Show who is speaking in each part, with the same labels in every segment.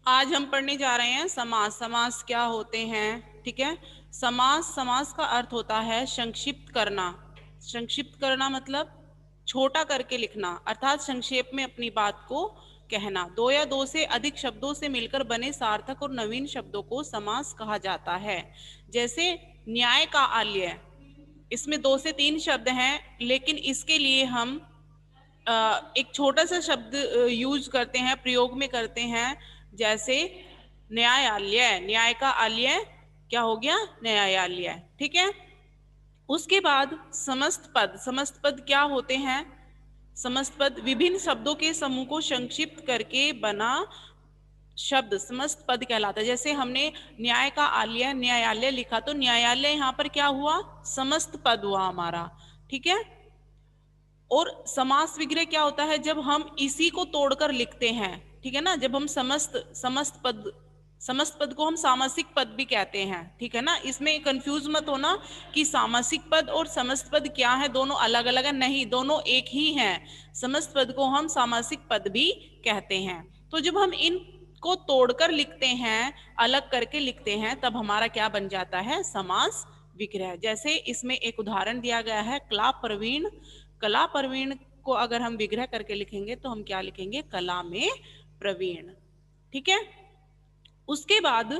Speaker 1: आज हम पढ़ने जा रहे हैं समास। समास क्या होते हैं, ठीक है। समास, समास का अर्थ होता है संक्षिप्त करना। संक्षिप्त करना मतलब छोटा करके लिखना, अर्थात संक्षेप में अपनी बात को कहना। दो या दो से अधिक शब्दों से मिलकर बने सार्थक और नवीन शब्दों को समास कहा जाता है। जैसे न्याय का आल्य, इसमें दो से तीन शब्द हैं, लेकिन इसके लिए हम एक छोटा सा शब्द यूज करते हैं, प्रयोग में करते हैं। जैसे न्यायालय, न्याय का आल्य क्या हो गया, न्यायालय, ठीक है। उसके बाद समस्त पद। समस्त पद क्या होते हैं? समस्त पद विभिन्न शब्दों के समूह को संक्षिप्त करके बना शब्द समस्त पद कहलाता है। जैसे हमने न्याय का आल्य न्यायालय लिखा, तो न्यायालय यहाँ पर क्या हुआ, समस्त पद हुआ हमारा, ठीक है। और समास विग्रह क्या होता है, जब हम इसी को तोड़कर लिखते हैं, ठीक है ना। जब हम समस्त पद को हम सामासिक पद भी कहते हैं, ठीक है ना। इसमें कंफ्यूज मत होना कि सामासिक पद और समस्त पद क्या है, दोनों अलग अलग है, नहीं, दोनों एक ही हैं। समस्त पद को हम सामासिक पद भी कहते हैं। तो जब हम इन को तोड़कर लिखते हैं, अलग करके लिखते हैं, तब हमारा क्या बन जाता है, समास विग्रह। जैसे इसमें एक उदाहरण दिया गया है, कला प्रवीण। कला प्रवीण को अगर हम विग्रह करके लिखेंगे तो हम क्या लिखेंगे, कला में प्रवीण, ठीक है। उसके बाद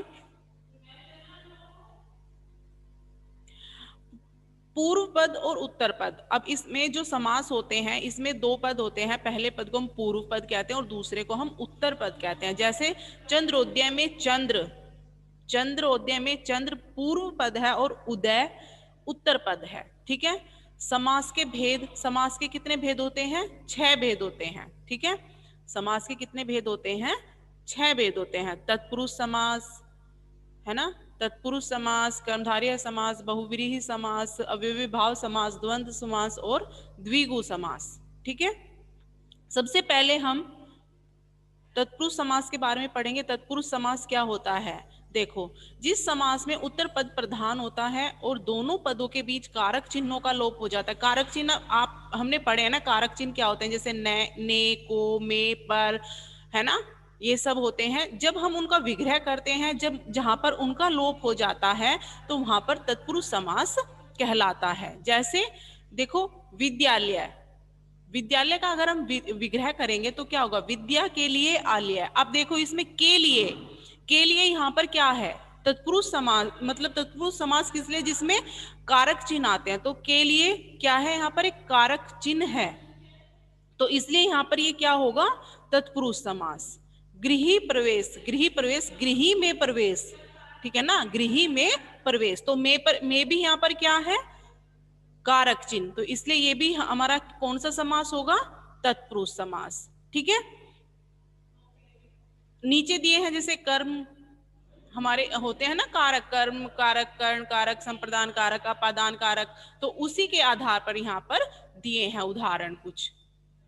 Speaker 1: पूर्व पद और उत्तर पद। अब इसमें जो समास होते हैं, इसमें दो पद होते हैं। पहले पद को हम पूर्व पद कहते हैं और दूसरे को हम उत्तर पद कहते हैं। जैसे चंद्रोदय में चंद्र, चंद्रोदय में चंद्र पूर्व पद है और उदय उत्तर पद है, ठीक है। समास के भेद, समास के कितने भेद होते हैं, 6 भेद होते हैं, ठीक है। समास के कितने भेद होते हैं, 6 भेद होते हैं। तत्पुरुष समास, है ना, तत्पुरुष समास, कर्मधारय समास, बहुव्रीहि समास, अव्ययी भाव समास, द्वंद्व समास और द्विगु समास, ठीक है। सबसे पहले हम तत्पुरुष समास के बारे में पढ़ेंगे। तत्पुरुष समास क्या होता है, देखो, जिस समास में उत्तर पद प्रधान होता है और दोनों पदों के बीच कारक चिन्हों का लोप हो जाता है। कारक चिन्ह आप हमने पढ़े हैं ना, कारक चिन्ह क्या होते हैं, जैसे ने, को, में, पर, है ना, ये सब होते हैं। जब हम उनका विग्रह करते हैं, जब जहां पर उनका लोप हो जाता है, तो वहां पर तत्पुरुष समास कहलाता है। जैसे देखो, विद्यालय, विद्यालय का अगर हम विग्रह करेंगे तो क्या होगा, विद्या के लिए आलय। अब देखो इसमें के लिए यहाँ पर क्या है, तत्पुरुष समास। मतलब तत्पुरुष समास किस लिए, जिसमें कारक चिन्ह आते हैं। तो के लिए क्या है, यहाँ पर एक कारक चिन्ह है, तो इसलिए यहाँ पर ये क्या होगा, तत्पुरुष समास। गृही प्रवेश, गृही प्रवेश, गृही में प्रवेश, ठीक है ना, गृही में प्रवेश। तो में भी यहाँ पर क्या है, कारक चिन्ह, तो इसलिए ये भी हमारा कौन सा समास होगा, तत्पुरुष समास, ठीक है। नीचे दिए हैं जैसे कर्म हमारे होते हैं ना, कारक, कर्म कारक, कर्ण कारक, संप्रदान कारक, अपादान कारक, तो उसी के आधार पर यहाँ पर दिए हैं उदाहरण कुछ,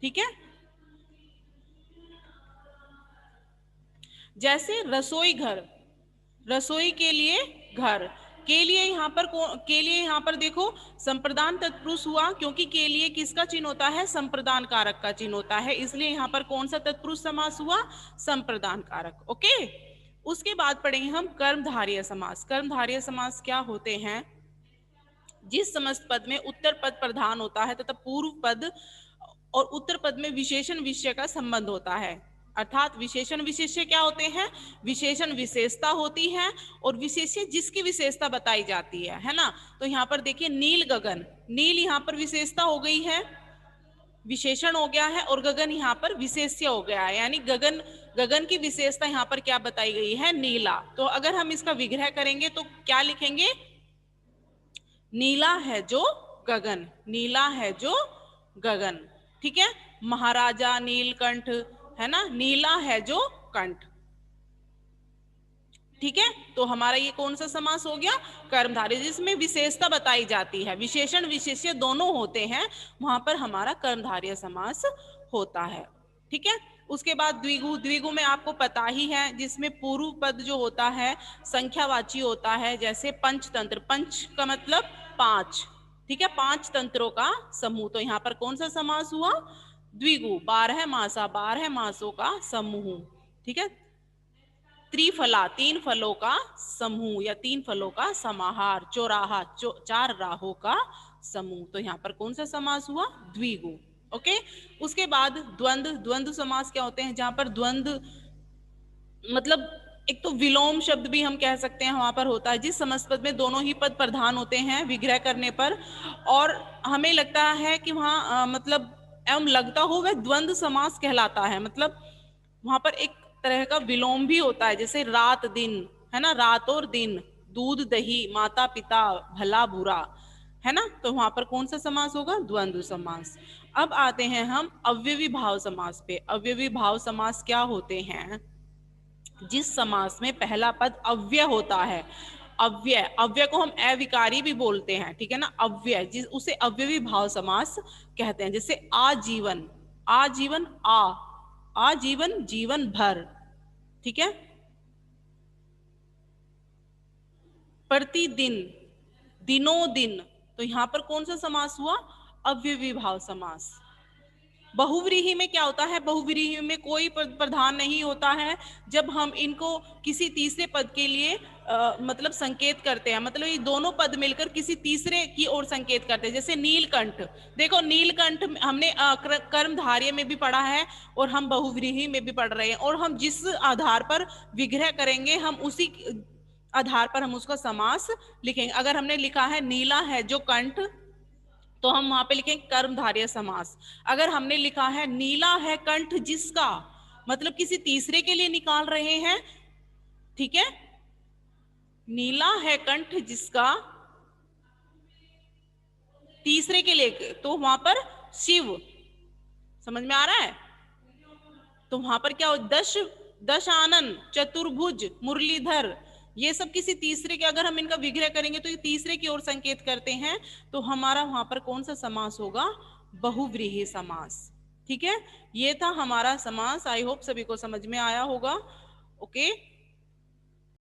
Speaker 1: ठीक है। जैसे रसोई घर, रसोई के लिए घर, के लिए यहाँ पर देखो संप्रदान तत्पुरुष हुआ, क्योंकि के लिए किसका चिन्ह होता है, संप्रदान कारक का चिन्ह होता है, इसलिए यहाँ पर कौन सा तत्पुरुष समास हुआ, संप्रदान कारक, ओके। उसके बाद पढ़ेंगे हम कर्मधारय समास। कर्मधारय समास क्या होते हैं, जिस समस्त पद में उत्तर पद प्रधान होता है तथा पूर्व पद और उत्तर पद में विशेषण विषय का संबंध होता है। अर्थात विशेषण विशेष्य क्या होते हैं, विशेषण विशेषता होती है और विशेष्य जिसकी विशेषता बताई जाती है ना। तो यहाँ पर देखिए नील गगन, नील यहाँ पर विशेषता हो गई है, विशेषण हो गया है, और गगन यहाँ पर विशेष्य हो गया है, यानी गगन, गगन की विशेषता यहाँ पर क्या बताई गई है, नीला। तो अगर हम इसका विग्रह करेंगे तो क्या लिखेंगे, नीला है जो गगन, नीला है जो गगन, ठीक है। महाराजा नीलकंठ, है ना, नीला है जो कंठ, ठीक है। तो हमारा ये कौन सा समास हो गया, कर्मधारय, जिसमें विशेषता बताई जाती है, विशेषण विशेष्य दोनों होते हैं, वहां पर हमारा कर्मधारय समास होता है, ठीक है। उसके बाद द्विगु, द्विगु में आपको पता ही है, जिसमें पूर्व पद जो होता है संख्यावाची होता है। जैसे पंचतंत्र, पंच का मतलब 5, ठीक है, 5 तंत्रों का समूह, तो यहाँ पर कौन सा समास हुआ, द्विगु, 12 मासा, 12 मासों का समूह, ठीक है। त्रिफला, 3 फलों का समूह या 3 फलों का समाहार। चौराहा, 4 राहों का समूह। तो यहाँ पर कौन सा समास हुआ? द्विगु। ओके। उसके बाद द्वंद्व। द्वंद्व समास क्या होते हैं? जहां पर द्वंद्व मतलब एक तो विलोम शब्द भी हम कह सकते हैं वहां पर होता है, जिस समास पद में दोनों ही पद प्रधान होते हैं विग्रह करने पर, और हमें लगता है कि वहां मतलब एवं लगता हो वह द्वंद्व समास कहलाता है। मतलब वहां पर एक तरह का विलोम भी होता है, जैसे रात दिन, है ना, रात और दिन, दूध दही, माता पिता, भला बुरा, है ना। तो वहां पर कौन सा समास होगा? द्वंद्व समास। अब आते हैं हम अव्ययी भाव समास पे। अव्ययी भाव समास क्या होते हैं? जिस समास में पहला पद अव्यय होता है। अव्यय, अव्यय को हम अविकारी भी बोलते हैं, ठीक है ना। अव्यय जिस उसे अव्ययी भाव समास कहते हैं। जैसे आजीवन, आजीवन, आजीवन, जीवन भर, ठीक है। प्रतिदिन, दिनों दिन, तो यहां पर कौन सा समास हुआ? अव्ययी भाव समास। बहुव्रीहि में क्या होता है? बहुव्रीहि में कोई पद प्रधान नहीं होता है। जब हम इनको किसी तीसरे पद के लिए मतलब संकेत करते हैं, मतलब ये दोनों पद मिलकर किसी तीसरे की ओर संकेत करते हैं। जैसे नीलकंठ, देखो नीलकंठ हमने कर्मधारय में भी पढ़ा है और हम बहुव्रीहि में भी पढ़ रहे हैं, और हम जिस आधार पर विग्रह करेंगे हम उसी आधार पर हम उसका समास लिखेंगे। अगर हमने लिखा है नीला है जो कंठ, तो हम वहां पे लिखेंगे कर्मधारय समास। अगर हमने लिखा है नीला है कंठ जिसका, मतलब किसी तीसरे के लिए निकाल रहे हैं, ठीक है। नीला है कंठ जिसका, तीसरे के लिए, तो वहां पर शिव, समझ में आ रहा है? तो वहां पर क्या हो? दश, दशानन, चतुर्भुज, मुरलीधर, ये सब किसी तीसरे के, अगर हम इनका विग्रह करेंगे तो ये तीसरे की ओर संकेत करते हैं। तो हमारा वहां पर कौन सा समास होगा? बहुव्रीहि समास। ठीक है, ये था हमारा समास। आई होप सभी को समझ में आया होगा। ओके।